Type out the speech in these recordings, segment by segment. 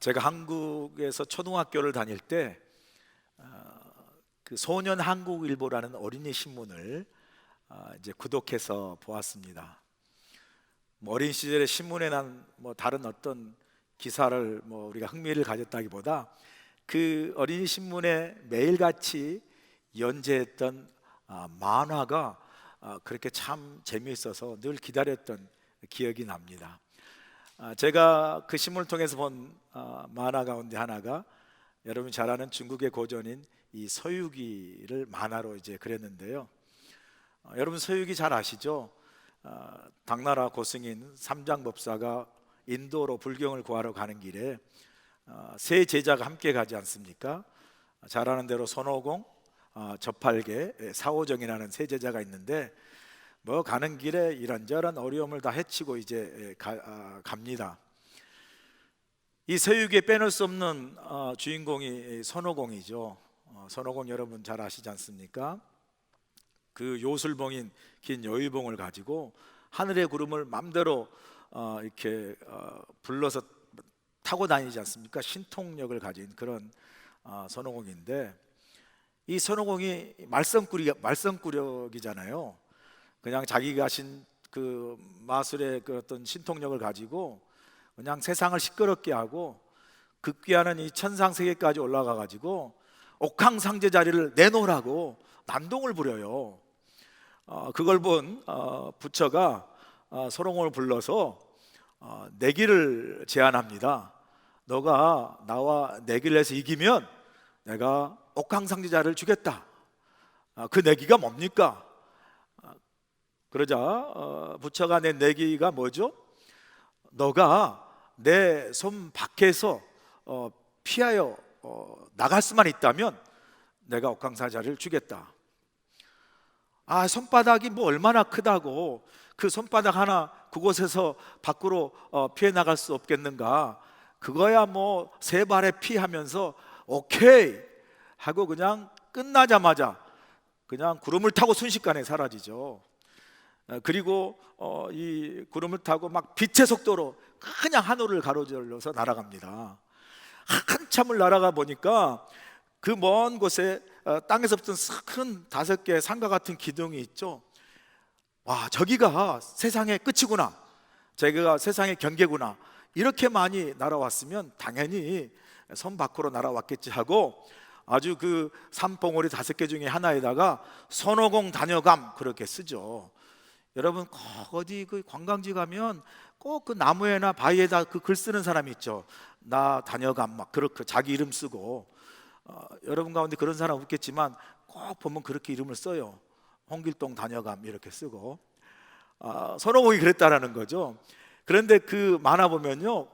제가 한국에서 초등학교를 다닐 때 그 소년 한국일보라는 어린이 신문을 이제 구독해서 보았습니다. 어린 시절에 신문에 난 다른 어떤 기사를 우리가 흥미를 가졌다기보다 그 어린이 신문에 매일같이 연재했던 만화가 그렇게 참 재미있어서 늘 기다렸던 기억이 납니다. 제가 그 신문을 통해서 본 만화 가운데 하나가 여러분이 잘 아는 중국의 고전인 이 서유기를 만화로 이제 그렸는데요. 여러분 서유기 잘 아시죠? 당나라 고승인 삼장법사가 인도로 불경을 구하러 가는 길에 세 제자가 함께 가지 않습니까? 잘 아는 대로 손오공, 저팔계, 사오정이라는 세 제자가 있는데 가는 길에 이런저런 어려움을 다 헤치고 이제 갑니다. 이 서유기에 빼놓을 수 없는 주인공이 손오공이죠. 손오공 여러분 잘 아시지 않습니까? 그 요술봉인 긴 여의봉을 가지고 하늘의 구름을 맘대로 이렇게 불러서 타고 다니지 않습니까? 신통력을 가진 그런 손오공인데, 이 손오공이 말썽꾸러기잖아요. 그냥 자기가 신 그 마술의 그 어떤 신통력을 가지고 그냥 세상을 시끄럽게 하고 급기야는 이 천상세계까지 올라가 가지고 옥황상제 자리를 내놓으라고 난동을 부려요. 그걸 본 부처가 손오공을 불러서 내기를 제안합니다. 너가 나와 내기를 해서 이기면 내가 옥황상제자를 주겠다. 그 내기가 뭡니까? 그러자 부처가 낸 내기가 뭐죠? 너가 내 손 밖에서 피하여 나갈 수만 있다면 내가 옥황상제자를 주겠다. 손바닥이 얼마나 크다고 그 손바닥 하나 그곳에서 밖으로 피해 나갈 수 없겠는가? 그거야 세 발에 피하면서 오케이 하고 그냥 끝나자마자 그냥 구름을 타고 순식간에 사라지죠. 그리고 이 구름을 타고 막 빛의 속도로 그냥 하늘을 가로질러서 날아갑니다. 한참을 날아가 보니까 그 먼 곳에 땅에서부터 큰 5개의 산과 같은 기둥이 있죠. 와, 저기가 세상의 끝이구나, 저기가 세상의 경계구나. 이렇게 많이 날아왔으면 당연히 섬 밖으로 날아왔겠지 하고 아주 그 산봉우리 5개 중에 하나에다가 손오공 다녀감 그렇게 쓰죠. 여러분 어디 그 관광지 가면 꼭 그 나무에나 바위에다 그 글 쓰는 사람이 있죠. 나 다녀감 막 그렇게 자기 이름 쓰고. 여러분 가운데 그런 사람 없겠지만 꼭 보면 그렇게 이름을 써요. 홍길동 다녀감 이렇게 쓰고. 손오공이 그랬다라는 거죠. 그런데 그 만화 보면요,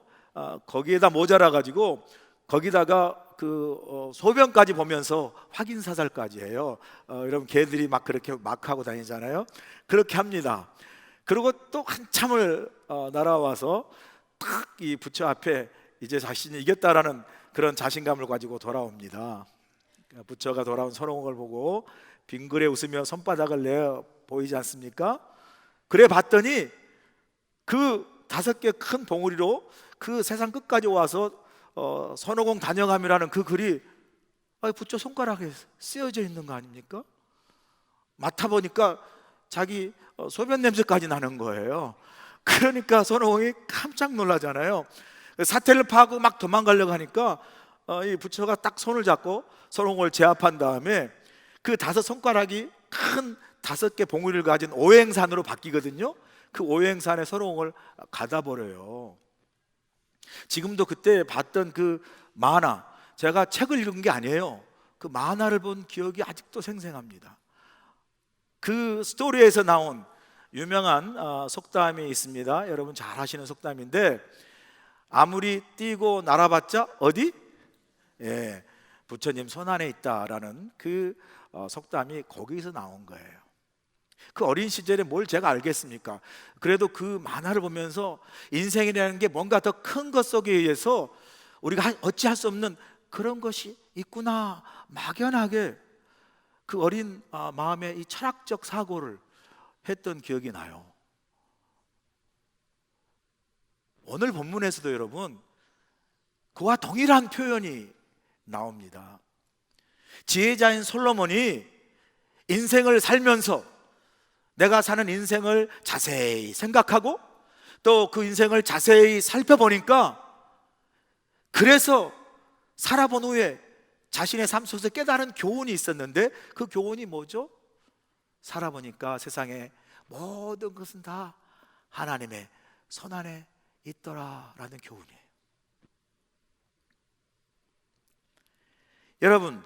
거기에다 모자라 가지고 거기다가 그 소변까지 보면서 확인 사살까지 해요. 여러분 개들이 막 그렇게 막 하고 다니잖아요. 그렇게 합니다. 그리고 또 한참을 날아와서 탁 이 부처 앞에 이제 자신이 이겼다라는 그런 자신감을 가지고 돌아옵니다. 부처가 돌아온 손오공을 보고 빙그레 웃으며 손바닥을 내어 보이지 않습니까? 그래 봤더니 그 5개 큰 봉우리로 그 세상 끝까지 와서 손오공 다녀감이라는 그 글이 부처 손가락에 쓰여져 있는 거 아닙니까? 맡아보니까 자기 소변 냄새까지 나는 거예요. 그러니까 손오공이 깜짝 놀라잖아요. 사태를 파고 막 도망가려고 하니까 이 부처가 딱 손을 잡고 손오공을 제압한 다음에 그 5손가락이 큰 5개 봉우리를 가진 오행산으로 바뀌거든요. 그 오행산에 손오공을 가다 버려요. 지금도 그때 봤던 그 만화, 제가 책을 읽은 게 아니에요. 그 만화를 본 기억이 아직도 생생합니다. 그 스토리에서 나온 유명한 속담이 있습니다. 여러분 잘 아시는 속담인데, 아무리 뛰고 날아봤자 어디? 부처님 손안에 있다라는 그 속담이 거기서 나온 거예요. 그 어린 시절에 뭘 제가 알겠습니까? 그래도 그 만화를 보면서 인생이라는 게 뭔가 더 큰 것 속에 의해서 우리가 어찌할 수 없는 그런 것이 있구나, 막연하게 그 어린 마음에 이 철학적 사고를 했던 기억이 나요. 오늘 본문에서도 여러분 그와 동일한 표현이 나옵니다. 지혜자인 솔로몬이 인생을 살면서 내가 사는 인생을 자세히 생각하고 또 그 인생을 자세히 살펴보니까, 그래서 살아본 후에 자신의 삶 속에서 깨달은 교훈이 있었는데, 그 교훈이 뭐죠? 살아보니까 세상에 모든 것은 다 하나님의 손안에 있더라라는 교훈이에요. 여러분,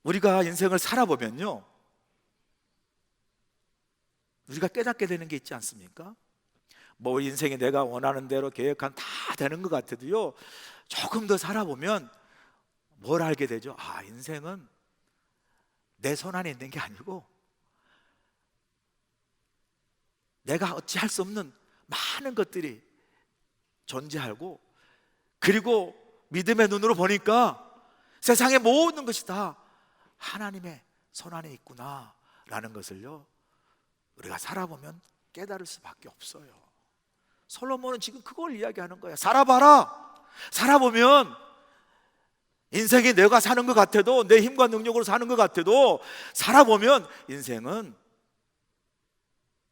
우리가 인생을 살아보면요, 우리가 깨닫게 되는 게 있지 않습니까? 뭐 인생이 내가 원하는 대로 계획한 다 되는 것 같아도요, 조금 더 살아보면 뭘 알게 되죠? 아, 인생은 내 손 안에 있는 게 아니고 내가 어찌할 수 없는 많은 것들이 존재하고, 그리고 믿음의 눈으로 보니까 세상의 모든 것이 다 하나님의 손 안에 있구나 라는 것을요, 우리가 살아보면 깨달을 수밖에 없어요. 솔로몬은 지금 그걸 이야기하는 거야. 살아봐라. 살아보면 인생이 내가 사는 것 같아도, 내 힘과 능력으로 사는 것 같아도, 살아보면 인생은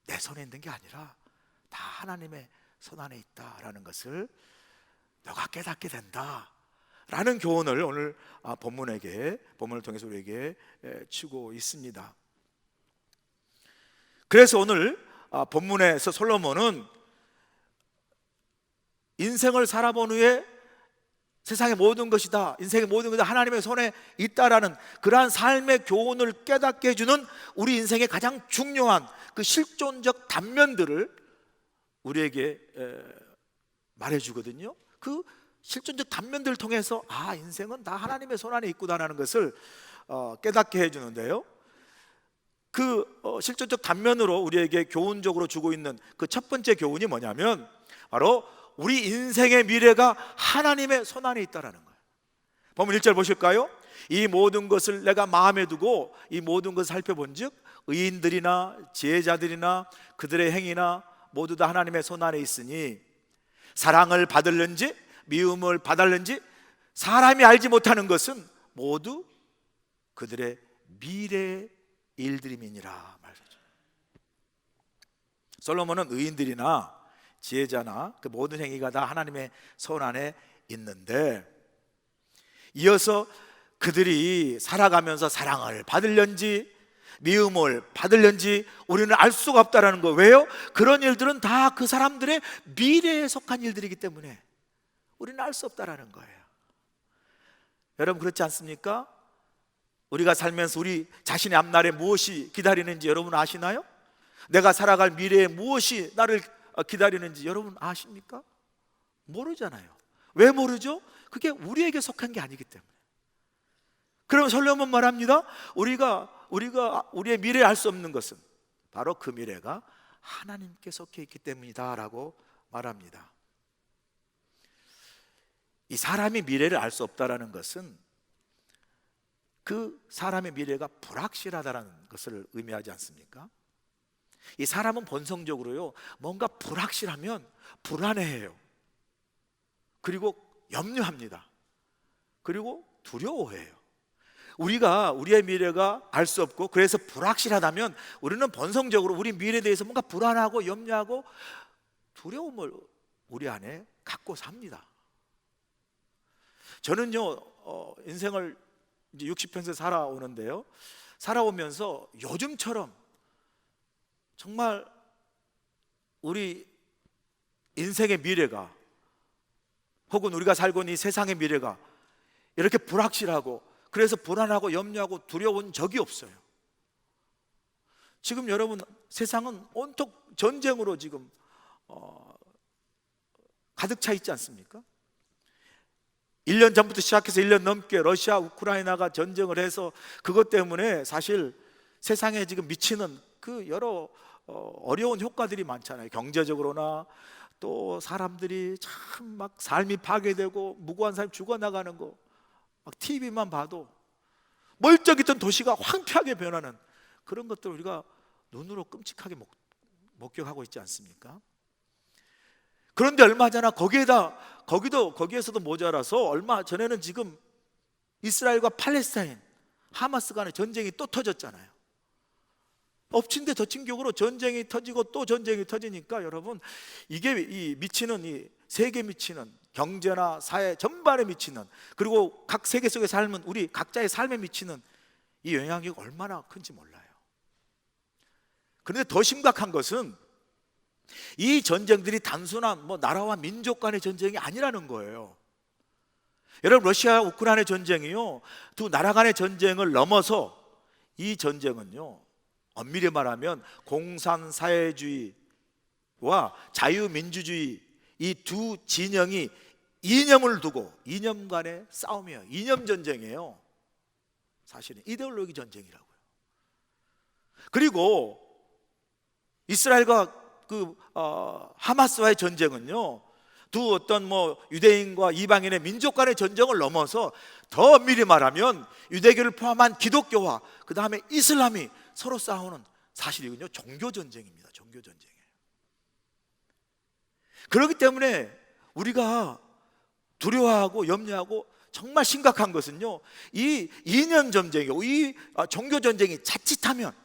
내 손에 있는 게 아니라 다 하나님의 손 안에 있다라는 것을 너가 깨닫게 된다라는 교훈을 오늘 본문을 통해서 우리에게 주고 있습니다. 그래서 오늘 본문에서 솔로몬은 인생을 살아본 후에 세상의 모든 것이 다, 인생의 모든 것이 다 하나님의 손에 있다라는 그러한 삶의 교훈을 깨닫게 해주는 우리 인생의 가장 중요한 그 실존적 단면들을 우리에게 말해주거든요. 그 실존적 단면들을 통해서 아, 인생은 다 하나님의 손 안에 있구나라는 것을 깨닫게 해주는데요, 그 실존적 단면으로 우리에게 교훈적으로 주고 있는 그 첫 번째 교훈이 뭐냐면, 바로 우리 인생의 미래가 하나님의 손 안에 있다라는 거예요. 본문 1절 보실까요? 이 모든 것을 내가 마음에 두고 이 모든 것을 살펴본 즉 의인들이나 지혜자들이나 그들의 행위나 모두 다 하나님의 손 안에 있으니 사랑을 받을는지 미움을 받을는지 사람이 알지 못하는 것은 모두 그들의 미래의 일들임이니라 말이죠. 솔로몬은 의인들이나 지혜자나 그 모든 행위가 다 하나님의 손 안에 있는데, 이어서 그들이 살아가면서 사랑을 받을는지 미움을 받을는지 우리는 알 수가 없다라는 거. 왜요? 그런 일들은 다 그 사람들의 미래에 속한 일들이기 때문에 우리는 알 수 없다라는 거예요. 여러분, 그렇지 않습니까? 우리가 살면서 우리 자신의 앞날에 무엇이 기다리는지 여러분 아시나요? 내가 살아갈 미래에 무엇이 나를 기다리는지 여러분 아십니까? 모르잖아요. 왜 모르죠? 그게 우리에게 속한 게 아니기 때문에. 그럼 솔로몬 말합니다. 우리가 우리의 미래를 알 수 없는 것은 바로 그 미래가 하나님께 속해 있기 때문이다 라고 말합니다. 이 사람이 미래를 알 수 없다라는 것은 그 사람의 미래가 불확실하다는 것을 의미하지 않습니까? 이 사람은 본성적으로요, 뭔가 불확실하면 불안해해요. 그리고 염려합니다. 그리고 두려워해요. 우리가 우리의 미래가 알 수 없고 그래서 불확실하다면 우리는 본성적으로 우리 미래에 대해서 뭔가 불안하고 염려하고 두려움을 우리 안에 갖고 삽니다. 저는요, 인생을 이제 60평생 살아오는데요, 살아오면서 요즘처럼 정말 우리 인생의 미래가 혹은 우리가 살고 있는 이 세상의 미래가 이렇게 불확실하고 그래서 불안하고 염려하고 두려운 적이 없어요. 지금 여러분, 세상은 온통 전쟁으로 지금 가득 차 있지 않습니까? 1년 전부터 시작해서 1년 넘게 러시아 우크라이나가 전쟁을 해서 그것 때문에 사실 세상에 지금 미치는 그 여러 어려운 효과들이 많잖아요. 경제적으로나 또 사람들이 참 막 삶이 파괴되고 무고한 사람이 죽어나가는 거, 막 TV만 봐도 멀쩡했던 도시가 황폐하게 변하는 그런 것들을 우리가 눈으로 끔찍하게 목격하고 있지 않습니까? 그런데 얼마 전에 거기에서도 모자라서 얼마 전에는 지금 이스라엘과 팔레스타인 하마스 간의 전쟁이 또 터졌잖아요. 엎친 데 덮친 격으로 전쟁이 터지고 또 전쟁이 터지니까 여러분, 이게 이 미치는, 이 세계에 미치는, 경제나 사회 전반에 미치는, 그리고 각 세계 속에 삶은 우리 각자의 삶에 미치는 이 영향력이 얼마나 큰지 몰라요. 그런데 더 심각한 것은 이 전쟁들이 단순한 나라와 민족 간의 전쟁이 아니라는 거예요. 여러분, 러시아와 우크라이나 전쟁이요, 두 나라 간의 전쟁을 넘어서 이 전쟁은요, 엄밀히 말하면 공산사회주의와 자유민주주의, 이 두 진영이 이념을 두고 이념 간의 싸움이에요. 이념 전쟁이에요. 사실은 이데올로기 전쟁이라고요. 그리고 이스라엘과 하마스와의 전쟁은요, 두 어떤 유대인과 이방인의 민족 간의 전쟁을 넘어서 더 엄밀히 말하면 유대교를 포함한 기독교와 그 다음에 이슬람이 서로 싸우는, 사실이군요, 종교 전쟁입니다. 종교 전쟁이에요. 그렇기 때문에 우리가 두려워하고 염려하고 정말 심각한 것은요, 이 이념 전쟁이고 이 종교 전쟁이 자칫하면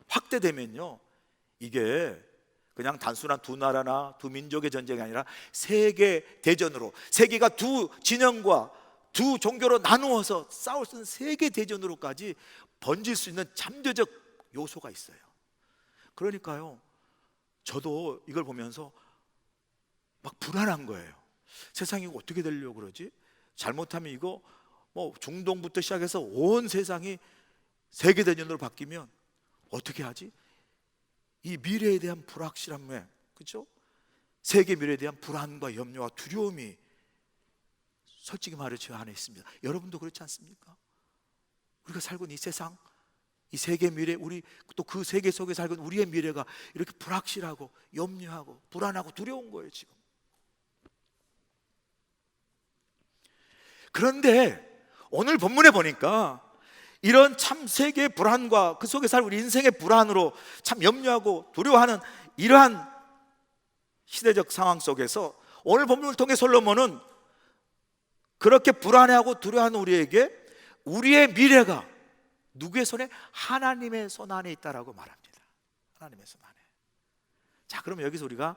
확대되면요, 이게 그냥 단순한 두 나라나 두 민족의 전쟁이 아니라 세계 대전으로, 세계가 두 진영과 두 종교로 나누어서 싸울 수 있는 세계 대전으로까지 번질 수 있는 잠재적 요소가 있어요. 그러니까요, 저도 이걸 보면서 막 불안한 거예요. 세상이 어떻게 되려고 그러지? 잘못하면 이거 중동부터 시작해서 온 세상이 세계 대전으로 바뀌면 어떻게 하지? 이 미래에 대한 불확실함에, 그렇죠? 세계 미래에 대한 불안과 염려와 두려움이 솔직히 말해 저 안에 있습니다. 여러분도 그렇지 않습니까? 우리가 살고 있는 이 세상, 이 세계 미래, 우리 또 그 세계 속에 살고 있는 우리의 미래가 이렇게 불확실하고 염려하고 불안하고 두려운 거예요, 지금. 그런데 오늘 본문에 보니까 이런 참 세계의 불안과 그 속에 살 우리 인생의 불안으로 참 염려하고 두려워하는 이러한 시대적 상황 속에서 오늘 본문을 통해 솔로몬은 그렇게 불안해하고 두려워하는 우리에게 우리의 미래가 누구의 손에? 하나님의 손 안에 있다라고 말합니다. 하나님의 손 안에. 자, 그러면 여기서 우리가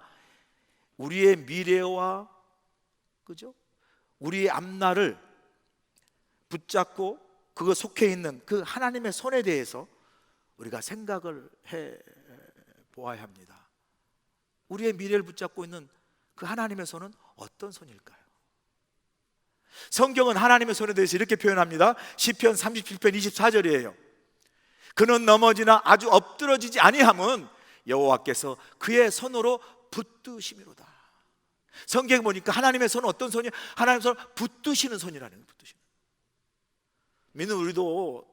우리의 미래와, 그죠? 우리의 앞날을 붙잡고 그거 속해 있는 그 하나님의 손에 대해서 우리가 생각을 해 보아야 합니다. 우리의 미래를 붙잡고 있는 그 하나님의 손은 어떤 손일까요? 성경은 하나님의 손에 대해서 이렇게 표현합니다. 시편 37편 24절이에요. 그는 넘어지나 아주 엎드러지지 아니함은 여호와께서 그의 손으로 붙드심이로다. 성경에 보니까 하나님의 손은 어떤 손이에요? 하나님의 손은 붙드시는 손이라는 거예요. 붙드시는. 믿는 우리도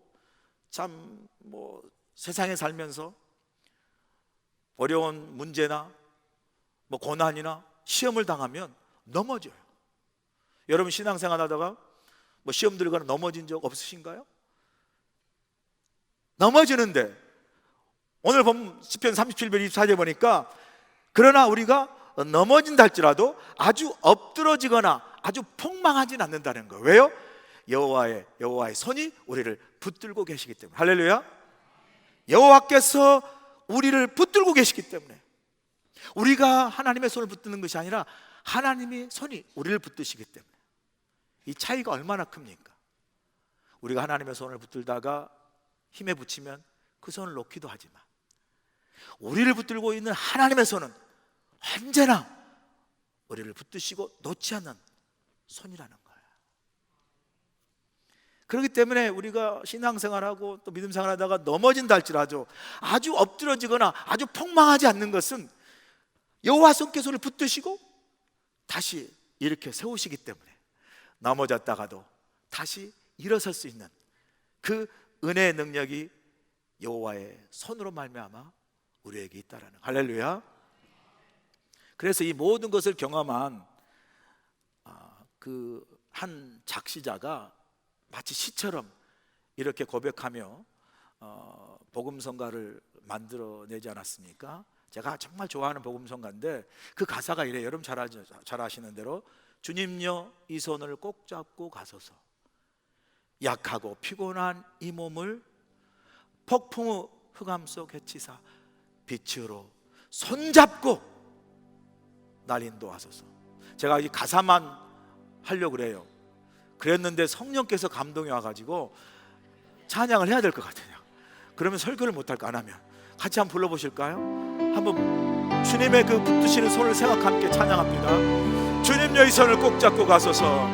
참 세상에 살면서 어려운 문제나 고난이나 시험을 당하면 넘어져요. 여러분 신앙생활 하다가 시험 들거나 넘어진 적 없으신가요? 넘어지는데 오늘 본 시편 37편 24절 보니까 그러나 우리가 넘어진다 할지라도 아주 엎드러지거나 아주 폭망하진 않는다는 거예요. 왜요? 여호와의 손이 우리를 붙들고 계시기 때문에. 할렐루야. 여호와께서 우리를 붙들고 계시기 때문에 우리가 하나님의 손을 붙드는 것이 아니라 하나님의 손이 우리를 붙드시기 때문에. 이 차이가 얼마나 큽니까? 우리가 하나님의 손을 붙들다가 힘에 붙이면 그 손을 놓기도 하지만 우리를 붙들고 있는 하나님의 손은 언제나 우리를 붙드시고 놓지 않는 손이라는 거예요. 그렇기 때문에 우리가 신앙생활하고 또 믿음생활하다가 넘어진다 할지라도 아주 엎드러지거나 아주 폭망하지 않는 것은 여호와 손께 손을 붙드시고 다시 이렇게 세우시기 때문에 넘어졌다가도 다시 일어설 수 있는 그 은혜의 능력이 여호와의 손으로 말미암아 우리에게 있다라는. 할렐루야. 그래서 이 모든 것을 경험한 그 한 작시자가 마치 시처럼 이렇게 고백하며 복음성가를 만들어내지 않았습니까? 제가 정말 좋아하는 복음성가인데 그 가사가 이래요. 여러분 잘 아시는 대로 주님여 이 손을 꼭 잡고 가소서. 약하고 피곤한 이 몸을 폭풍우 흑암 속 해치사 빛으로 손잡고 날 인도하소서. 제가 이 가사만 하려고 그래요. 그랬는데 성령께서 감동이 와가지고 찬양을 해야 될 것 같아요. 그러면 설교를 못할까 안 하면 같이 한번 불러보실까요? 한번 주님의 그 붙드시는 손을 생각하며 함께 찬양합니다. 주님여 이 손을 꼭 잡고 가소서.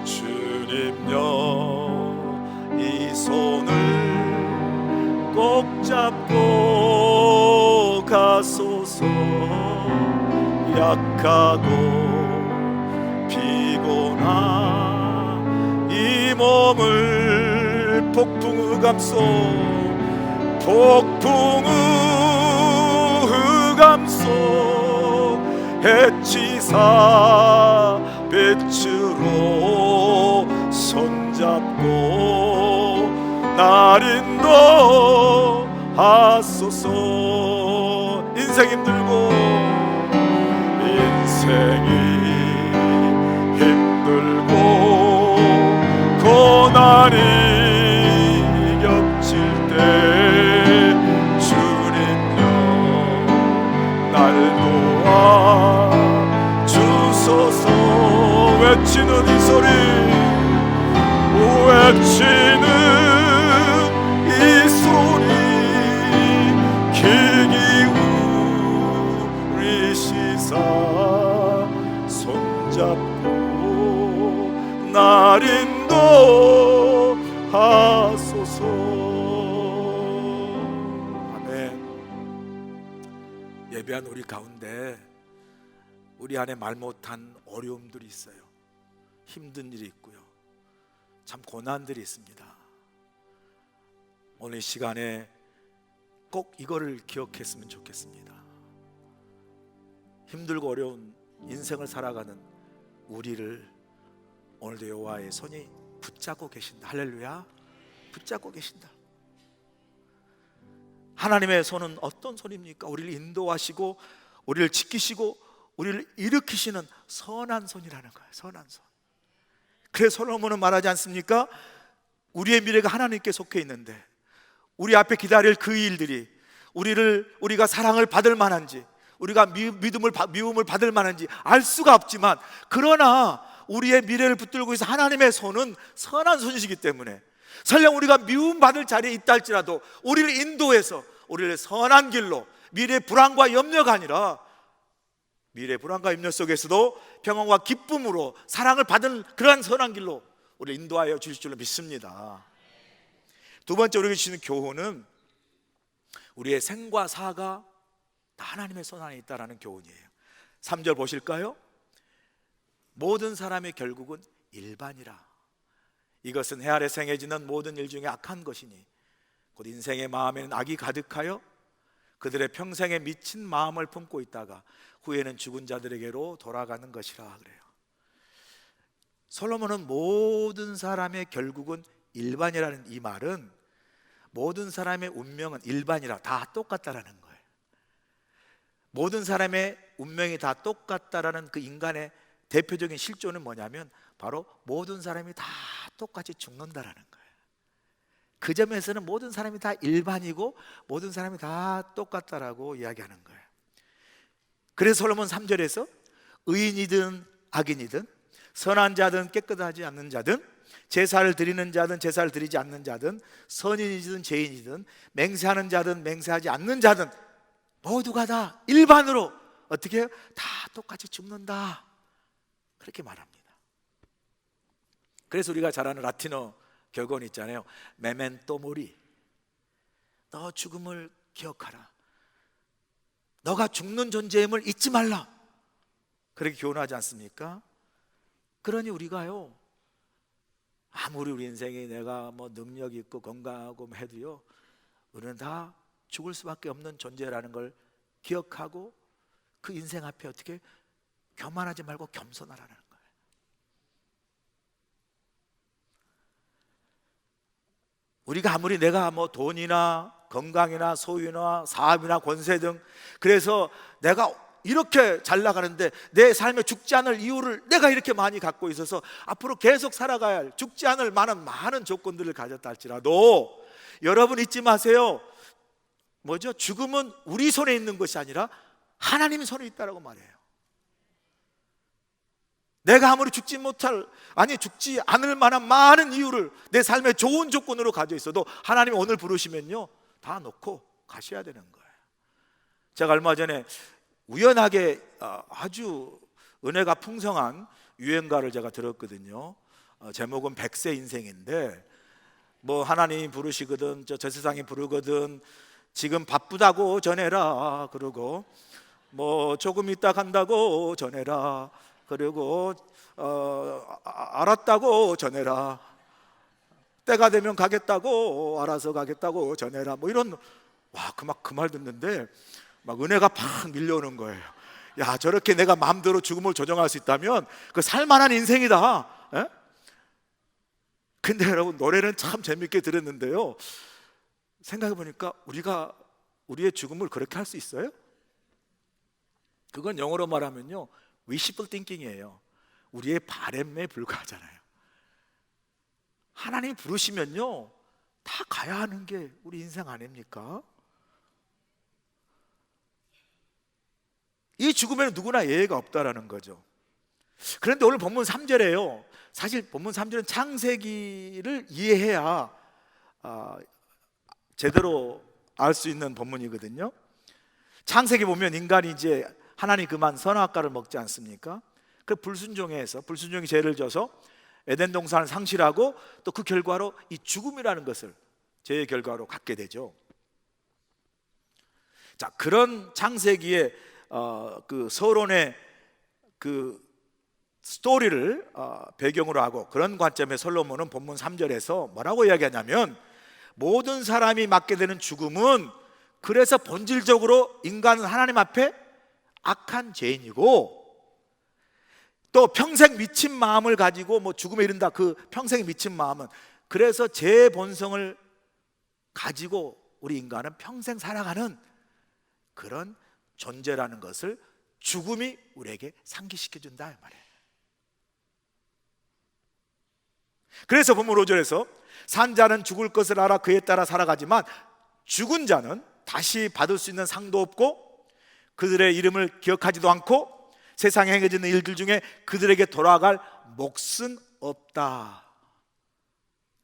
주님여 이 손을 꼭 잡고 가소서. 약하고 피곤한 이 몸을 폭풍 흑암 속 해치사 빛으로 손잡고 날 인도하소서. 인생 힘들고 인생이 힘들고 고난이 겹칠 때 주님여 날 도와 주소서. 외치는 이 소리, 외치는 이 소리, 귀 기울이시사 손잡고 날 인도하소서. 아멘. 예배한 우리 가운데 우리 안에 말 못한 어려움들이 있어요. 힘든 일이 있고요. 참 고난들이 있습니다. 오늘 시간에 꼭 이거를 기억했으면 좋겠습니다. 힘들고 어려운 인생을 살아가는 우리를 오늘도 여호와의 손이 붙잡고 계신다. 할렐루야. 붙잡고 계신다. 하나님의 손은 어떤 손입니까? 우리를 인도하시고 우리를 지키시고 우리를 일으키시는 선한 손이라는 거예요. 선한 손. 그래서 솔로몬은 말하지 않습니까? 우리의 미래가 하나님께 속해 있는데 우리 앞에 기다릴 그 일들이 우리가 사랑을 받을 만한지, 우리가 미움을 받을 만한지 알 수가 없지만, 그러나 우리의 미래를 붙들고 있어 하나님의 손은 선한 손이시기 때문에 설령 우리가 미움받을 자리에 있다 할지라도 우리를 인도해서 우리를 선한 길로, 미래의 불안과 염려가 아니라 미래의 불안과 염려 속에서도 평안과 기쁨으로 사랑을 받은 그러한 선한 길로 우리를 인도하여 주실 줄로 믿습니다. 두 번째 우리에게 주시는 교훈은 우리의 생과 사가 다 하나님의 손 안에 있다라는 교훈이에요. 3절 보실까요? 모든 사람의 결국은 일반이라. 이것은 해 아래 생해지는 모든 일 중에 악한 것이니 곧 인생의 마음에는 악이 가득하여 그들의 평생에 미친 마음을 품고 있다가 후에는 죽은 자들에게로 돌아가는 것이라 그래요. 솔로몬은 모든 사람의 결국은 일반이라는 이 말은 모든 사람의 운명은 일반이라 다 똑같다라는 거예요. 모든 사람의 운명이 다 똑같다라는 그 인간의 대표적인 실존은 뭐냐면 바로 모든 사람이 다 똑같이 죽는다라는 거예요. 그 점에서는 모든 사람이 다 일반이고 모든 사람이 다 똑같다라고 이야기하는 거예요. 그래서 솔로몬 3절에서 의인이든 악인이든 선한 자든 깨끗하지 않는 자든 제사를 드리는 자든 제사를 드리지 않는 자든 선인이든 죄인이든 맹세하는 자든 맹세하지 않는 자든 모두가 다 일반으로 어떻게 해요? 다 똑같이 죽는다, 그렇게 말합니다. 그래서 우리가 잘 아는 라틴어 격언 있잖아요. 메멘토 모리, 너 죽음을 기억하라, 너가 죽는 존재임을 잊지 말라, 그렇게 교훈하지 않습니까? 그러니 우리가요, 아무리 우리 인생에 내가 뭐 능력 있고 건강하고 해도요, 우리는 다 죽을 수밖에 없는 존재라는 걸 기억하고 그 인생 앞에 어떻게 교만하지 말고 겸손하라는 거예요. 우리가 아무리 내가 뭐 돈이나 건강이나 소유나 사업이나 권세 등. 그래서 내가 이렇게 잘 나가는데 내 삶에 죽지 않을 이유를 내가 이렇게 많이 갖고 있어서 앞으로 계속 살아가야 할, 죽지 않을 만한 많은 조건들을 가졌다 할지라도 여러분 잊지 마세요. 뭐죠? 죽음은 우리 손에 있는 것이 아니라 하나님 손에 있다라고 말해요. 내가 아무리 죽지 않을 만한 많은 이유를 내 삶의 좋은 조건으로 가져 있어도 하나님이 오늘 부르시면요 다 놓고 가셔야 되는 거예요. 제가 얼마 전에 우연하게 아주 은혜가 풍성한 유행가를 제가 들었거든요. 제목은 100세 인생인데, 뭐 하나님이 부르시거든 저 세상이 부르거든 지금 바쁘다고 전해라, 그러고 뭐 조금 있다 간다고 전해라, 그리고 알았다고 전해라, 때가 되면 가겠다고, 알아서 가겠다고 전해라, 뭐 이런, 와, 그 말 듣는데 막 은혜가 팍 밀려오는 거예요. 야, 저렇게 내가 마음대로 죽음을 조정할 수 있다면 그 살만한 인생이다. 에? 근데 여러분, 노래는 참 재밌게 들었는데요, 생각해 보니까 우리의 죽음을 그렇게 할 수 있어요? 그건 영어로 말하면요 wishful thinking이에요. 우리의 바램에 불과하잖아요. 하나님이 부르시면요 다 가야 하는 게 우리 인생 아닙니까? 이 죽음에는 누구나 예외가 없다라는 거죠. 그런데 오늘 본문 3절에요, 사실 본문 3절은 창세기를 이해해야 제대로 알 수 있는 본문이거든요. 창세기 보면 인간이 이제 하나님 그만 선악과를 먹지 않습니까? 그 불순종이 죄를 져서 에덴 동산을 상실하고 또 그 결과로 이 죽음이라는 것을 죄의 결과로 갖게 되죠. 자, 그런 창세기의 그 서론의 그 스토리를 배경으로 하고, 그런 관점의 솔로몬은 본문 3절에서 뭐라고 이야기하냐면, 모든 사람이 맞게 되는 죽음은 그래서 본질적으로 인간은 하나님 앞에 악한 죄인이고, 또 평생 미친 마음을 가지고 뭐 죽음에 이른다, 그 평생 미친 마음은 그래서 죄의 본성을 가지고 우리 인간은 평생 살아가는 그런 존재라는 것을 죽음이 우리에게 상기시켜 준다 이 말이에요. 그래서 본문 5절에서 산 자는 죽을 것을 알아 그에 따라 살아가지만 죽은 자는 다시 받을 수 있는 상도 없고 그들의 이름을 기억하지도 않고 세상에 행해지는 일들 중에 그들에게 돌아갈 몫은 없다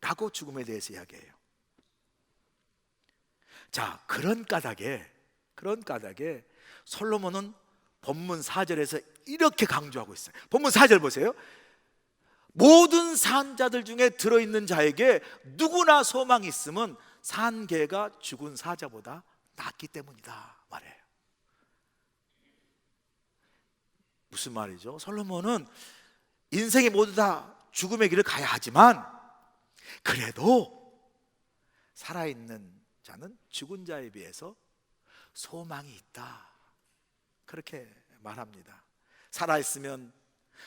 라고 죽음에 대해서 이야기해요. 자, 그런 까닭에 솔로몬은 본문 4절에서 이렇게 강조하고 있어요. 본문 4절 보세요. 모든 산 자들 중에 들어있는 자에게 누구나 소망이 있음은 산 개가 죽은 사자보다 낫기 때문이다 말해요. 무슨 말이죠? 솔로몬은 인생이 모두 다 죽음의 길을 가야 하지만 그래도 살아있는 자는 죽은 자에 비해서 소망이 있다, 그렇게 말합니다. 살아있으면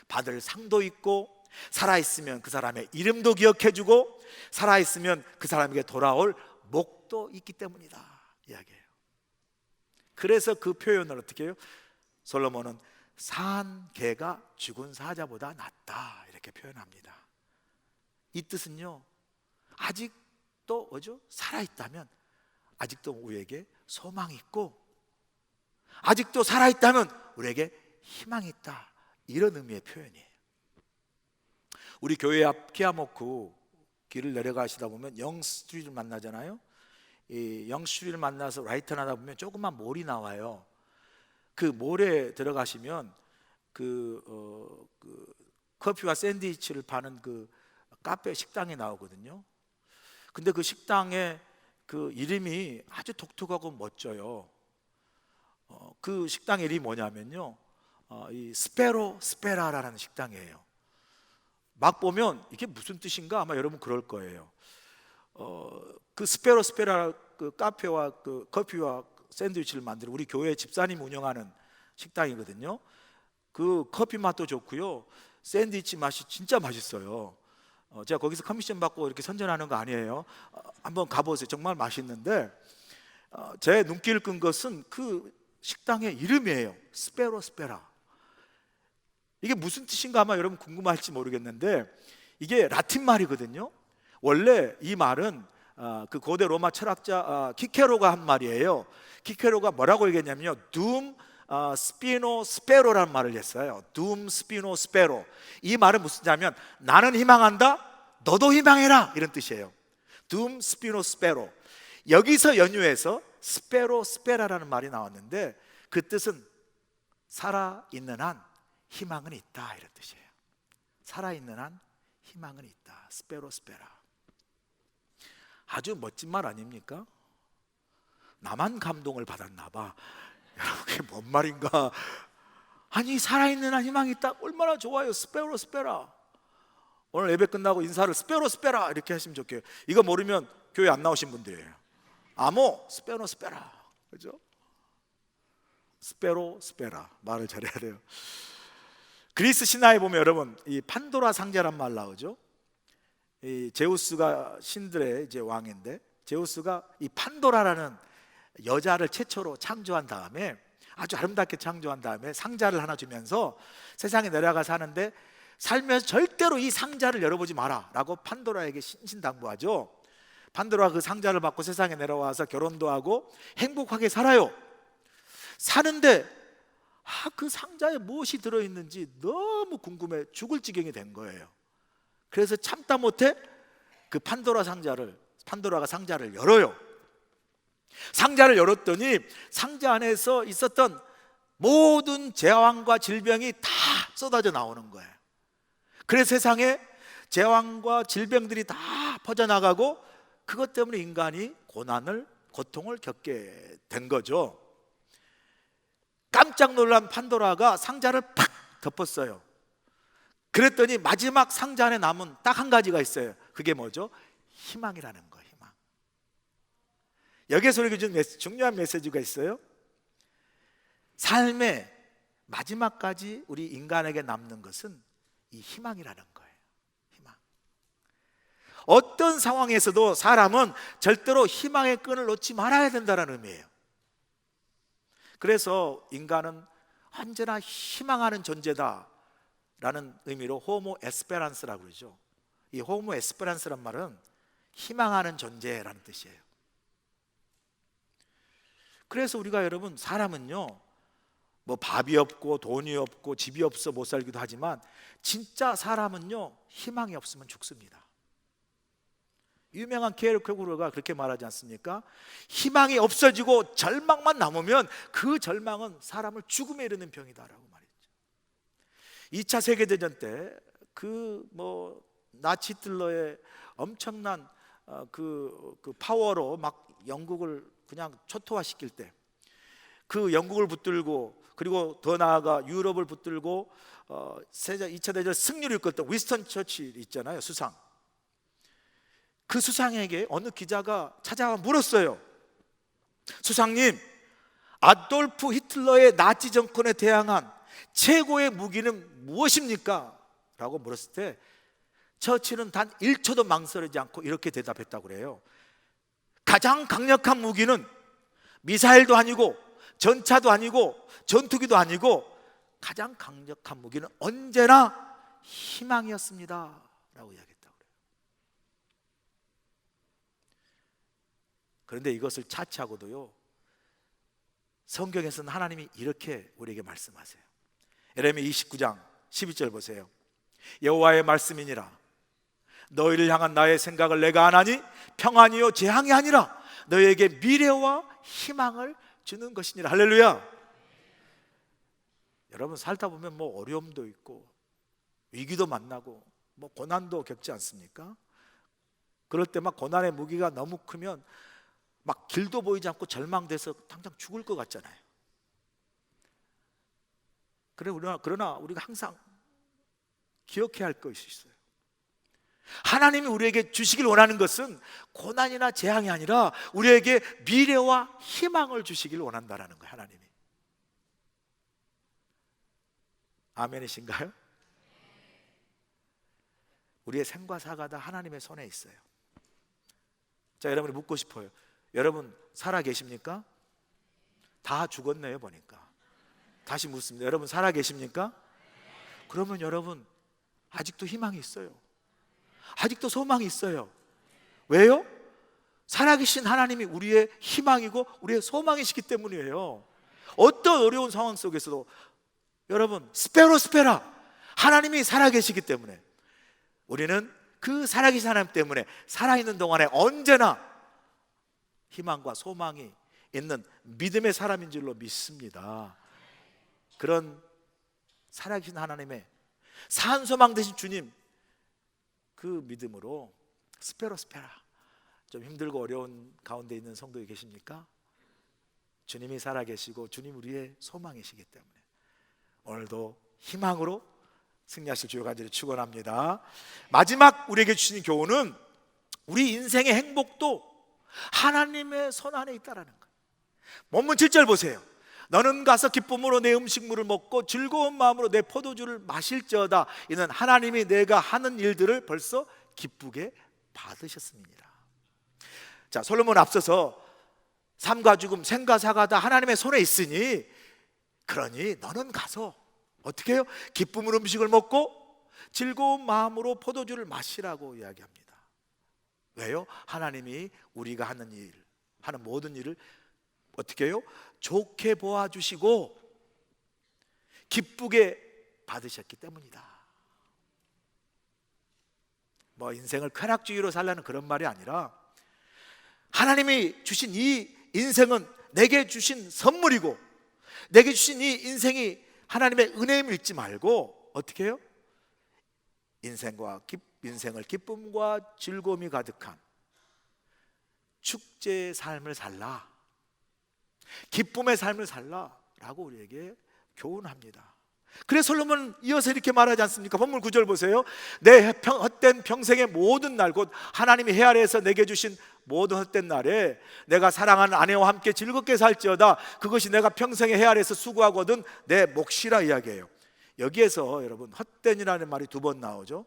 받을 상도 있고, 살아있으면 그 사람의 이름도 기억해주고, 살아있으면 그 사람에게 돌아올 목도 있기 때문이다 이야기해요. 그래서 그 표현을 어떻게 해요? 솔로몬은 산 개가 죽은 사자보다 낫다 이렇게 표현합니다. 이 뜻은요, 아직도 살아있다면 아직도 우리에게 소망이 있고, 아직도 살아있다면 우리에게 희망이 있다, 이런 의미의 표현이에요. 우리 교회 앞 키아모크 길을 내려가시다 보면 영스트리트를 만나잖아요. 이 영스트리트를 만나서 라이턴 하다 보면 조그만 몰이 나와요. 그 몰에 들어가시면 그 커피와 샌드위치를 파는 그 카페 식당이 나오거든요. 근데 그 식당에 그 이름이 아주 독특하고 멋져요. 그 식당 이름이 뭐냐면요, 이 스페라라는 식당이에요. 막 보면 이게 무슨 뜻인가 아마 여러분 그럴 거예요. 그 스페라 그 카페와 그 커피와 샌드위치를 만드는 우리 교회 집사님 운영하는 식당이거든요. 그 커피 맛도 좋고요, 샌드위치 맛이 진짜 맛있어요. 제가 거기서 커미션 받고 이렇게 선전하는 거 아니에요. 한번 가보세요. 정말 맛있는데, 제 눈길을 끈 것은 그 식당의 이름이에요. 스페라. 이게 무슨 뜻인가 아마 여러분 궁금할지 모르겠는데, 이게 라틴 말이거든요. 원래 이 말은 그 고대 로마 철학자 키케로가 한 말이에요. 키케로가 뭐라고 얘기했냐면요, 둠 스피노 스페로라는 말을 했어요. 둠 스피노 스페로. 이 말은 무슨 뜻이냐면 나는 희망한다, 너도 희망해라, 이런 뜻이에요. 둠 스피노 스페로. 여기서 연유해서 스페라라는 말이 나왔는데, 그 뜻은 살아있는 한 희망은 있다, 이런 뜻이에요. 살아있는 한 희망은 있다. 스페라. 아주 멋진 말 아닙니까? 나만 감동을 받았나 봐. 여러분, 그게 뭔 말인가? 아니, 살아있는 한 희망이 있다, 얼마나 좋아요. 스페라. 오늘 예배 끝나고 인사를 스페라 이렇게 하시면 좋겠어요. 이거 모르면 교회 안 나오신 분들이에요. 아모 스페라. 그죠? 스페라 말을 잘해야 돼요. 그리스 신화에 보면 여러분, 이 판도라 상자란 말 나오죠. 이 제우스가 신들의 이제 왕인데, 제우스가 이 판도라라는 여자를 최초로 창조한 다음에, 아주 아름답게 창조한 다음에 상자를 하나 주면서 세상에 내려가 사는데, 살면서 절대로 이 상자를 열어보지 마라 라고 판도라에게 신신당부하죠. 판도라가 그 상자를 받고 세상에 내려와서 결혼도 하고 행복하게 살아요. 사는데 그 상자에 무엇이 들어있는지 너무 궁금해 죽을 지경이 된 거예요. 그래서 참다 못해 그 판도라가 상자를 열어요. 상자를 열었더니 상자 안에서 있었던 모든 재앙과 질병이 다 쏟아져 나오는 거예요. 그래서 세상에 재앙과 질병들이 다 퍼져나가고, 그것 때문에 인간이 고통을 겪게 된 거죠. 깜짝 놀란 판도라가 상자를 팍 덮었어요. 그랬더니 마지막 상자 안에 남은 딱 한 가지가 있어요. 그게 뭐죠? 희망이라는 거예요. 희망. 여기에서 우리에게 준 중요한 메시지가 있어요. 삶의 마지막까지 우리 인간에게 남는 것은 이 희망이라는 거예요. 희망. 어떤 상황에서도 사람은 절대로 희망의 끈을 놓지 말아야 된다는 의미예요. 그래서 인간은 언제나 희망하는 존재다 라는 의미로 호모 에스페란스라고 그러죠. 이 호모 에스페란스란 말은 희망하는 존재라는 뜻이에요. 그래서 우리가, 여러분, 사람은요, 뭐 밥이 없고 돈이 없고 집이 없어 못 살기도 하지만, 진짜 사람은요, 희망이 없으면 죽습니다. 유명한 키에르케고르가 그렇게 말하지 않습니까? 희망이 없어지고 절망만 남으면 그 절망은 사람을 죽음에 이르는 병이다라고 말했죠. 2차 세계대전 때 나치 히틀러의 엄청난 그 파워로 막 영국을 그냥 초토화시킬 때, 그 영국을 붙들고, 그리고 더 나아가 유럽을 붙들고 2차 대전 승리를 이끌었던 위스턴 처칠 있잖아요, 수상. 그 수상에게 어느 기자가 찾아와 물었어요. 수상님, 아돌프 히틀러의 나치 정권에 대항한 최고의 무기는 무엇입니까? 라고 물었을 때 처칠은 단 1초도 망설이지 않고 이렇게 대답했다고 그래요. 가장 강력한 무기는 미사일도 아니고 전차도 아니고 전투기도 아니고, 가장 강력한 무기는 언제나 희망이었습니다 라고 이야기했다고 그래요. 그런데 이것을 차치하고도요, 성경에서는 하나님이 이렇게 우리에게 말씀하세요. 예레미야 29장 12절 보세요. 여호와의 말씀이니라. 너희를 향한 나의 생각을 내가 아나니 평안이요 재앙이 아니라 너희에게 미래와 희망을 주는 것이니라. 할렐루야. 여러분, 살다 보면 뭐 어려움도 있고 위기도 만나고 뭐 고난도 겪지 않습니까? 그럴 때 막 고난의 무기가 너무 크면 막 길도 보이지 않고 절망돼서 당장 죽을 것 같잖아요. 그러나 우리가 항상 기억해야 할 것이 있어요. 하나님이 우리에게 주시길 원하는 것은 고난이나 재앙이 아니라 우리에게 미래와 희망을 주시길 원한다는 거예요. 하나님이. 아멘이신가요? 우리의 생과 사가 다 하나님의 손에 있어요. 자, 여러분이 묻고 싶어요. 여러분, 살아 계십니까? 다 죽었네요 보니까. 다시 묻습니다. 여러분 살아 계십니까? 그러면 여러분 아직도 희망이 있어요. 아직도 소망이 있어요. 왜요? 살아계신 하나님이 우리의 희망이고 우리의 소망이시기 때문이에요. 어떤 어려운 상황 속에서도 여러분 스페라 하나님이 살아계시기 때문에 우리는 그 살아계신 하나님 때문에 살아있는 동안에 언제나 희망과 소망이 있는 믿음의 사람인 줄로 믿습니다. 그런 살아계신 하나님의 산소망 되신 주님, 그 믿음으로 스페라 좀 힘들고 어려운 가운데 있는 성도에 계십니까? 주님이 살아계시고 주님 우리의 소망이시기 때문에 오늘도 희망으로 승리하실 주여 간절히 축원합니다. 마지막 우리에게 주신 교훈은 우리 인생의 행복도 하나님의 손 안에 있다라는 거예요. 본문 7절 보세요. 너는 가서 기쁨으로 내 음식물을 먹고 즐거운 마음으로 내 포도주를 마실지어다. 이는 하나님이 내가 하는 일들을 벌써 기쁘게 받으셨습니다. 자, 솔로몬 앞서서 삶과 죽음, 생과 사가 다 하나님의 손에 있으니 그러니 너는 가서 어떻게 해요? 기쁨으로 음식을 먹고 즐거운 마음으로 포도주를 마시라고 이야기합니다. 왜요? 하나님이 우리가 하는 일, 하는 모든 일을 어떻게 해요? 좋게 보아주시고 기쁘게 받으셨기 때문이다. 뭐 인생을 쾌락주의로 살라는 그런 말이 아니라 하나님이 주신 이 인생은 내게 주신 선물이고 내게 주신 이 인생이 하나님의 은혜임을 잊지 말고 어떻게 해요? 인생을 기쁨과 즐거움이 가득한 축제의 삶을 살라, 기쁨의 삶을 살라라고 우리에게 교훈합니다. 그래서 솔로몬은 이어서 이렇게 말하지 않습니까? 본문 9절 보세요. 내 헛된 평생의 모든 날, 곧 하나님이 해 아래에서 내게 주신 모든 헛된 날에 내가 사랑하는 아내와 함께 즐겁게 살지어다. 그것이 내가 평생의 해 아래에서 수고하고 얻은 내 몫이라 이야기해요. 여기에서 여러분 헛된이라는 말이 2번 나오죠.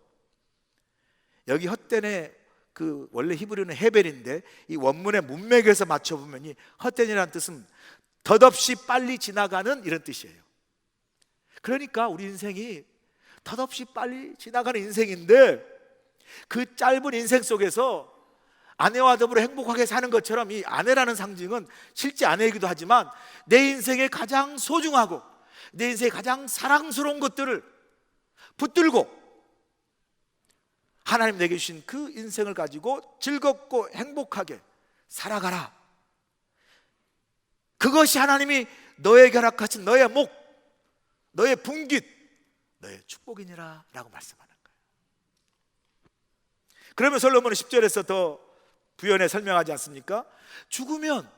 여기 헛된의 그 원래 히브리어는 헤벨인데 이 원문의 문맥에서 맞춰보면 이 헛된이라는 뜻은 덧없이 빨리 지나가는 이런 뜻이에요. 그러니까 우리 인생이 덧없이 빨리 지나가는 인생인데 그 짧은 인생 속에서 아내와 더불어 행복하게 사는 것처럼 이 아내라는 상징은 실제 아내이기도 하지만 내 인생의 가장 소중하고 내 인생의 가장 사랑스러운 것들을 붙들고 하나님 내게 주신 그 인생을 가지고 즐겁고 행복하게 살아가라. 그것이 하나님이 너에게 허락하신 너의 목, 너의 분깃, 너의 축복이니라 라고 말씀하는 거예요. 그러면 솔로몬은 10절에서 더 부연해 설명하지 않습니까? 죽으면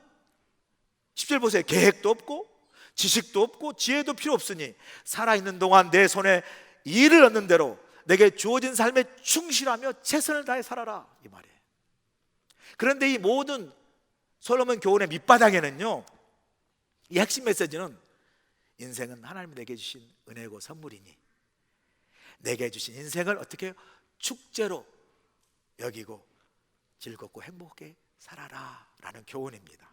10절 보세요. 계획도 없고 지식도 없고 지혜도 필요 없으니 살아있는 동안 내 손에 일을 얻는 대로 내게 주어진 삶에 충실하며 최선을 다해 살아라, 이 말이에요. 그런데 이 모든 솔로몬 교훈의 밑바닥에는요, 이 핵심 메시지는 인생은 하나님이 내게 주신 은혜고 선물이니 내게 주신 인생을 어떻게 해요? 축제로 여기고 즐겁고 행복하게 살아라 라는 교훈입니다.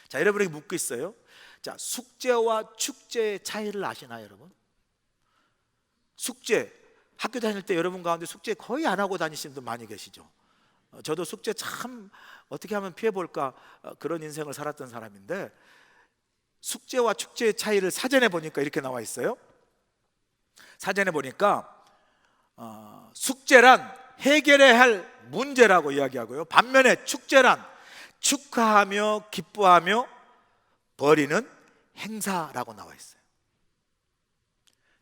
자, 여러분에게 묻고 있어요. 자, 숙제와 축제의 차이를 아시나요, 여러분? 숙제, 학교 다닐 때 여러분 가운데 숙제 거의 안 하고 다니시는 분 많이 계시죠. 저도 숙제 참 어떻게 하면 피해볼까 그런 인생을 살았던 사람인데 숙제와 축제의 차이를 사전에 보니까 이렇게 나와 있어요. 사전에 보니까 숙제란 해결해야 할 문제라고 이야기하고요, 반면에 축제란 축하하며 기뻐하며 벌이는 행사라고 나와 있어요.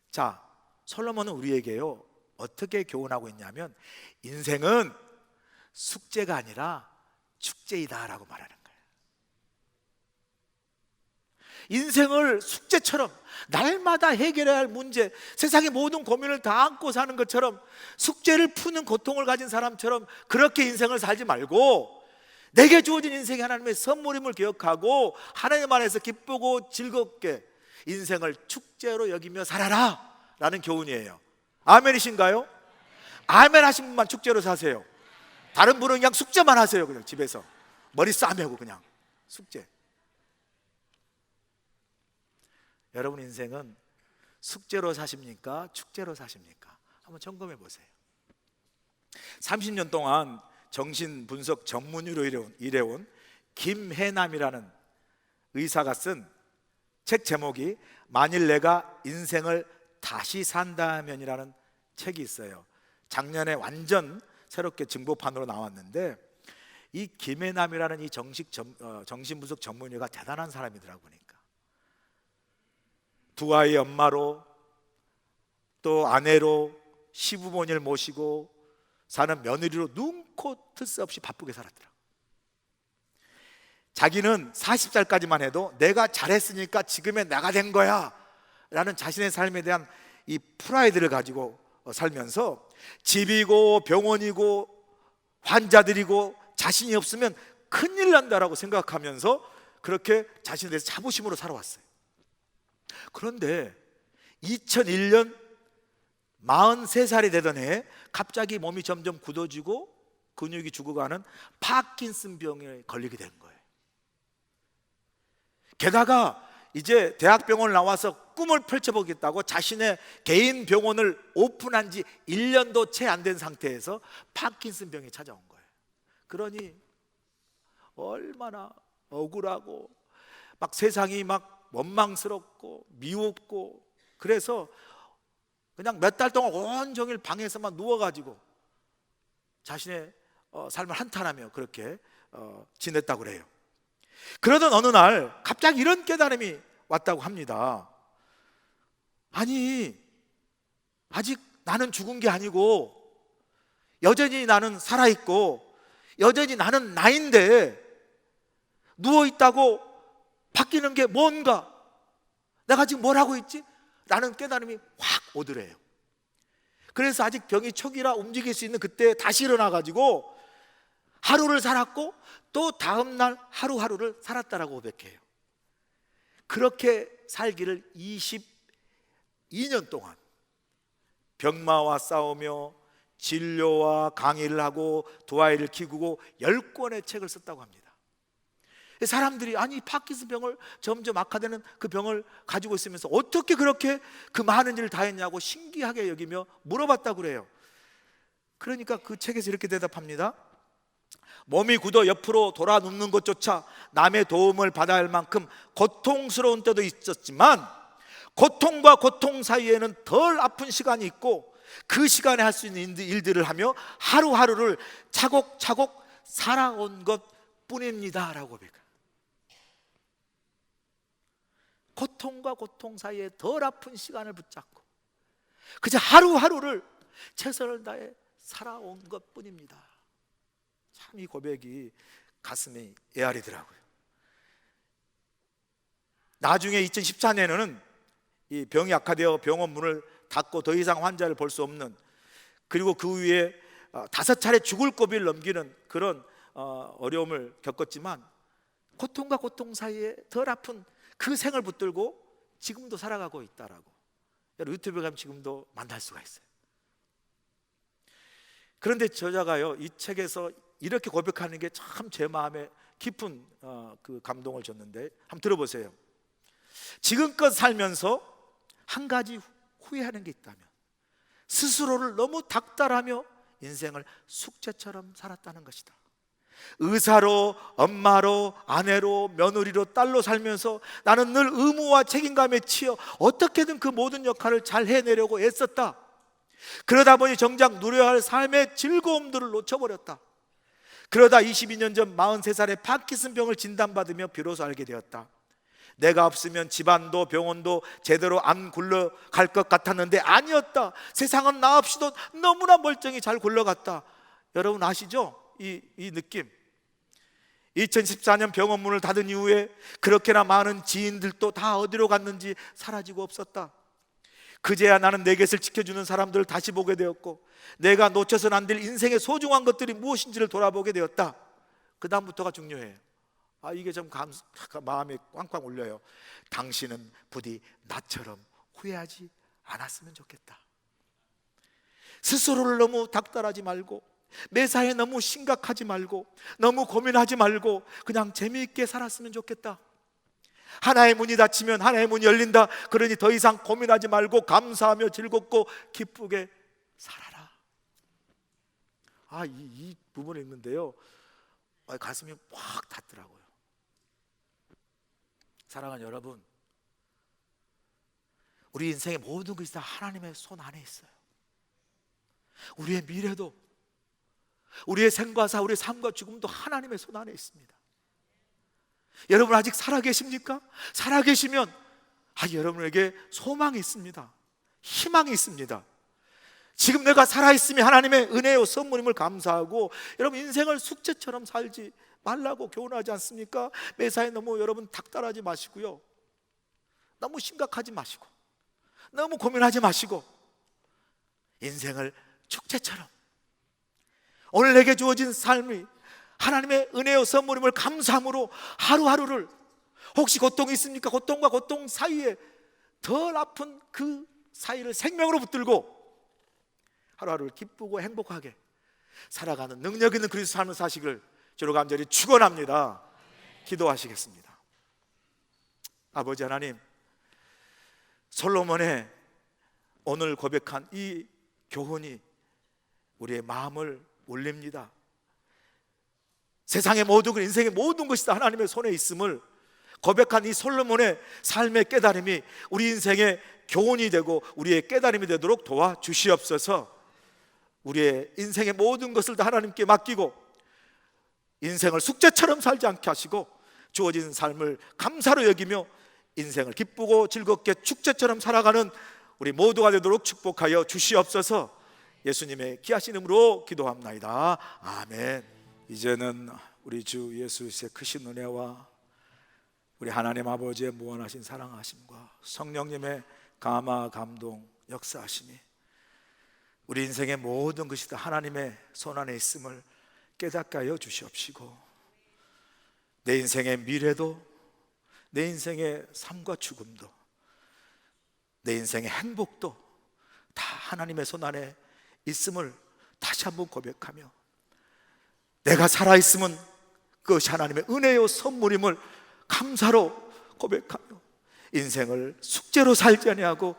자, 솔로몬은 우리에게요 어떻게 교훈하고 있냐면 인생은 숙제가 아니라 축제이다 라고 말하는 거예요. 인생을 숙제처럼 날마다 해결해야 할 문제, 세상의 모든 고민을 다 안고 사는 것처럼 숙제를 푸는 고통을 가진 사람처럼 그렇게 인생을 살지 말고 내게 주어진 인생이 하나님의 선물임을 기억하고 하나님 안에서 기쁘고 즐겁게 인생을 축제로 여기며 살아라 라는 교훈이에요. 아멘이신가요? 아멘 하신 분만 축제로 사세요. 다른 분은 그냥 숙제만 하세요. 그냥 집에서 머리 싸매고 그냥 숙제. 여러분 인생은 숙제로 사십니까? 축제로 사십니까? 한번 점검해 보세요. 30년 동안 정신분석 전문의로 일해온 김해남이라는 의사가 쓴 책 제목이 만일 내가 인생을 다시 산다면이라는 책이 있어요. 작년에 완전 새롭게 증보판으로 나왔는데, 이 김해남이라는 이 정신분석 전문의가 대단한 사람이더라고요. 보니까 두 아이의 엄마로, 또 아내로, 시부모님을 모시고 사는 며느리로 눈코 뜰 새 없이 바쁘게 살았더라고요. 자기는 40살까지만 해도 내가 잘했으니까 지금의 내가 된 거야 라는 자신의 삶에 대한 이 프라이드를 가지고 살면서 집이고 병원이고 환자들이고 자신이 없으면 큰일 난다라고 생각하면서 그렇게 자신에 대해서 자부심으로 살아왔어요. 그런데 2001년 43살이 되던 해에 갑자기 몸이 점점 굳어지고 근육이 죽어가는 파킨슨 병에 걸리게 된 거예요. 게다가 이제 대학병원을 나와서 꿈을 펼쳐보겠다고 자신의 개인 병원을 오픈한 지 1년도 채 안 된 상태에서 파킨슨 병이 찾아온 거예요. 그러니 얼마나 억울하고 막 세상이 막 원망스럽고 미웠고, 그래서 그냥 몇 달 동안 온종일 방에서만 누워가지고 자신의 삶을 한탄하며 그렇게 지냈다고 그래요. 그러던 어느 날 갑자기 이런 깨달음이 왔다고 합니다. 아니, 아직 나는 죽은 게 아니고 여전히 나는 살아있고 여전히 나는 나인데 누워있다고 바뀌는 게 뭔가, 내가 지금 뭘 하고 있지? 라는 깨달음이 확 오더래요. 그래서 아직 병이 초기라 움직일 수 있는 그때 다시 일어나가지고 하루를 살았고 또 다음날 하루하루를 살았다라고 고백해요. 그렇게 살기를 22년 동안 병마와 싸우며 진료와 강의를 하고 두 아이를 키우고 10권의 책을 썼다고 합니다. 사람들이 아니 파킨슨 병을 점점 악화되는 그 병을 가지고 있으면서 어떻게 그렇게 그 많은 일을 다 했냐고 신기하게 여기며 물어봤다고 그래요. 그러니까 그 책에서 이렇게 대답합니다. 몸이 굳어 옆으로 돌아 눕는 것조차 남의 도움을 받아야 할 만큼 고통스러운 때도 있었지만 고통과 고통 사이에는 덜 아픈 시간이 있고 그 시간에 할 수 있는 일들을 하며 하루하루를 차곡차곡 살아온 것 뿐입니다 라고 고백해요. 고통과 고통 사이에 덜 아픈 시간을 붙잡고 그저 하루하루를 최선을 다해 살아온 것 뿐입니다. 참 이 고백이 가슴이 애아리더라고요. 나중에 2014년에는 이 병이 악화되어 병원 문을 닫고 더 이상 환자를 볼 수 없는, 그리고 그 위에 5차례 죽을 고비를 넘기는 그런 어려움을 겪었지만 고통과 고통 사이에 덜 아픈 그 생을 붙들고 지금도 살아가고 있다라고 여러분 유튜브에 가면 지금도 만날 수가 있어요. 그런데 저자가요 이 책에서 이렇게 고백하는 게 참 제 마음에 깊은 그 감동을 줬는데 한번 들어보세요. 지금껏 살면서 한 가지 후회하는 게 있다면 스스로를 너무 닥달하며 인생을 숙제처럼 살았다는 것이다. 의사로, 엄마로, 아내로, 며느리로, 딸로 살면서 나는 늘 의무와 책임감에 치여 어떻게든 그 모든 역할을 잘 해내려고 애썼다. 그러다 보니 정작 누려야 할 삶의 즐거움들을 놓쳐버렸다. 그러다 22년 전 43살에 파킨슨 병을 진단받으며 비로소 알게 되었다. 내가 없으면 집안도 병원도 제대로 안 굴러갈 것 같았는데 아니었다. 세상은 나 없이도 너무나 멀쩡히 잘 굴러갔다. 여러분 아시죠? 이 느낌. 2014년 병원 문을 닫은 이후에 그렇게나 많은 지인들도 다 어디로 갔는지 사라지고 없었다. 그제야 나는 내 곁을 지켜주는 사람들을 다시 보게 되었고 내가 놓쳐서는 안 될 인생의 소중한 것들이 무엇인지를 돌아보게 되었다. 그 다음부터가 중요해요. 이게 좀 마음이 꽝꽝 울려요. 당신은 부디 나처럼 후회하지 않았으면 좋겠다. 스스로를 너무 닥달하지 말고 매사에 너무 심각하지 말고 너무 고민하지 말고 그냥 재미있게 살았으면 좋겠다. 하나의 문이 닫히면 하나의 문이 열린다. 그러니 더 이상 고민하지 말고 감사하며 즐겁고 기쁘게 살아라. 이 부분이 있는데요, 가슴이 확 닿더라고요. 사랑하는 여러분, 우리 인생의 모든 것이 다 하나님의 손 안에 있어요. 우리의 미래도, 우리의 생과 사, 우리의 삶과 죽음도 하나님의 손 안에 있습니다. 여러분 아직 살아계십니까? 살아계시면 여러분에게 소망이 있습니다. 희망이 있습니다. 지금 내가 살아있으면 하나님의 은혜요 선물임을 감사하고, 여러분 인생을 숙제처럼 살지 말라고 교훈하지 않습니까? 매사에 너무 여러분 닥달하지 마시고요, 너무 심각하지 마시고 너무 고민하지 마시고 인생을 축제처럼, 오늘 내게 주어진 삶이 하나님의 은혜요 선물임을 감사함으로 하루하루를, 혹시 고통이 있습니까? 고통과 고통 사이에 덜 아픈 그 사이를 생명으로 붙들고 하루하루를 기쁘고 행복하게 살아가는 능력 있는 그리스도 삶을 사시길 주로 간절히 축원합니다. 기도하시겠습니다. 아버지 하나님, 솔로몬의 오늘 고백한 이 교훈이 우리의 마음을 울립니다. 세상의 모든 것, 인생의 모든 것이 다 하나님의 손에 있음을 고백한 이 솔로몬의 삶의 깨달음이 우리 인생의 교훈이 되고 우리의 깨달음이 되도록 도와주시옵소서. 우리의 인생의 모든 것을 다 하나님께 맡기고 인생을 숙제처럼 살지 않게 하시고 주어진 삶을 감사로 여기며 인생을 기쁘고 즐겁게 축제처럼 살아가는 우리 모두가 되도록 축복하여 주시옵소서. 예수님의 귀하신 이름으로 기도합나이다. 아멘. 이제는 우리 주 예수 그리스도의 크신 은혜와 우리 하나님 아버지의 무한하신 사랑하심과 성령님의 감화 감동 역사하심이 우리 인생의 모든 것이 다 하나님의 손안에 있음을 깨닫게 하여 주시옵시고, 내 인생의 미래도, 내 인생의 삶과 죽음도, 내 인생의 행복도 다 하나님의 손안에 있음을 다시 한번 고백하며, 내가 살아있으면 그것이 하나님의 은혜요 선물임을 감사로 고백하며 인생을 숙제로 살지 아니하고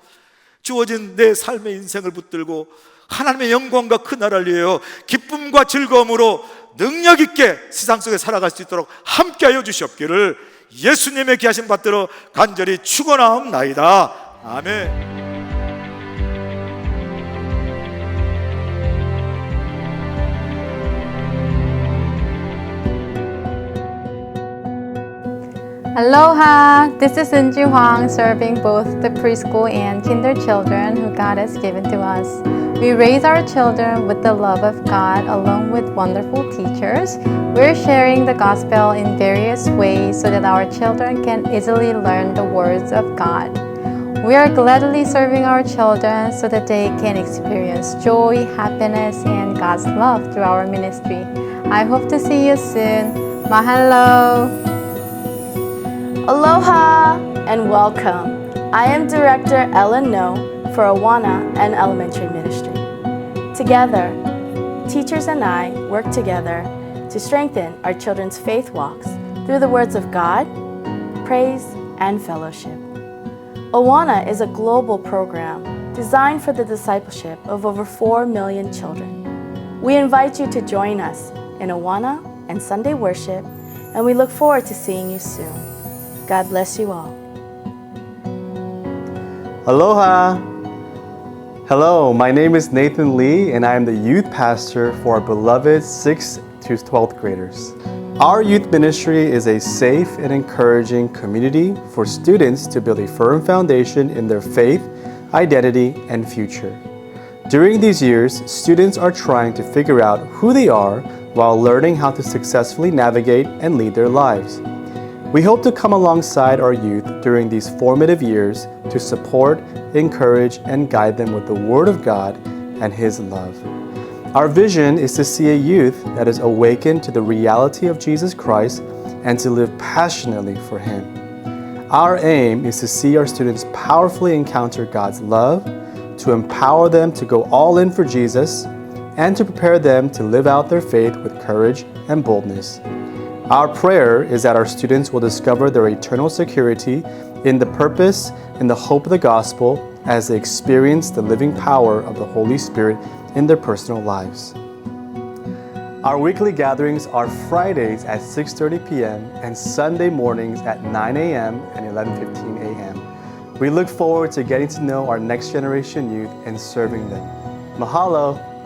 주어진 내 삶의 인생을 붙들고 하나님의 영광과 그 나라를 위하여 기쁨과 즐거움으로 능력 있게 세상 속에 살아갈 수 있도록 함께하여 주시옵기를 예수님의 귀하신 받들어 간절히 축원하옵나이다. 아멘. Aloha! This is Eunji Hwang, serving both the preschool and kinder children who God has given to us. We raise our children with the love of God along with wonderful teachers. We're sharing the gospel in various ways so that our children can easily learn the words of God. We are gladly serving our children so that they can experience joy, happiness, and God's love through our ministry. I hope to see you soon. Mahalo! Aloha and welcome. I am Director Ellen No for Awana and Elementary Ministry. Together, teachers and I work together to strengthen our children's faith walks through the words of God, praise, and fellowship. Awana is a global program designed for the discipleship of over 4 million children. We invite you to join us in Awana and Sunday worship, and we look forward to seeing you soon. God bless you all. Aloha! Hello, my name is Nathan Lee and I am the youth pastor for our beloved 6th to 12th graders. Our youth ministry is a safe and encouraging community for students to build a firm foundation in their faith, identity, and future. During these years, students are trying to figure out who they are while learning how to successfully navigate and lead their lives. We hope to come alongside our youth during these formative years to support, encourage, and guide them with the Word of God and His love. Our vision is to see a youth that is awakened to the reality of Jesus Christ and to live passionately for Him. Our aim is to see our students powerfully encounter God's love, to empower them to go all in for Jesus, and to prepare them to live out their faith with courage and boldness. Our prayer is that our students will discover their eternal security in the purpose and the hope of the gospel as they experience the living power of the Holy Spirit in their personal lives. Our weekly gatherings are Fridays at 6:30 p.m. and Sunday mornings at 9 a.m. and 11:15 a.m. We look forward to getting to know our next generation youth and serving them. Mahalo!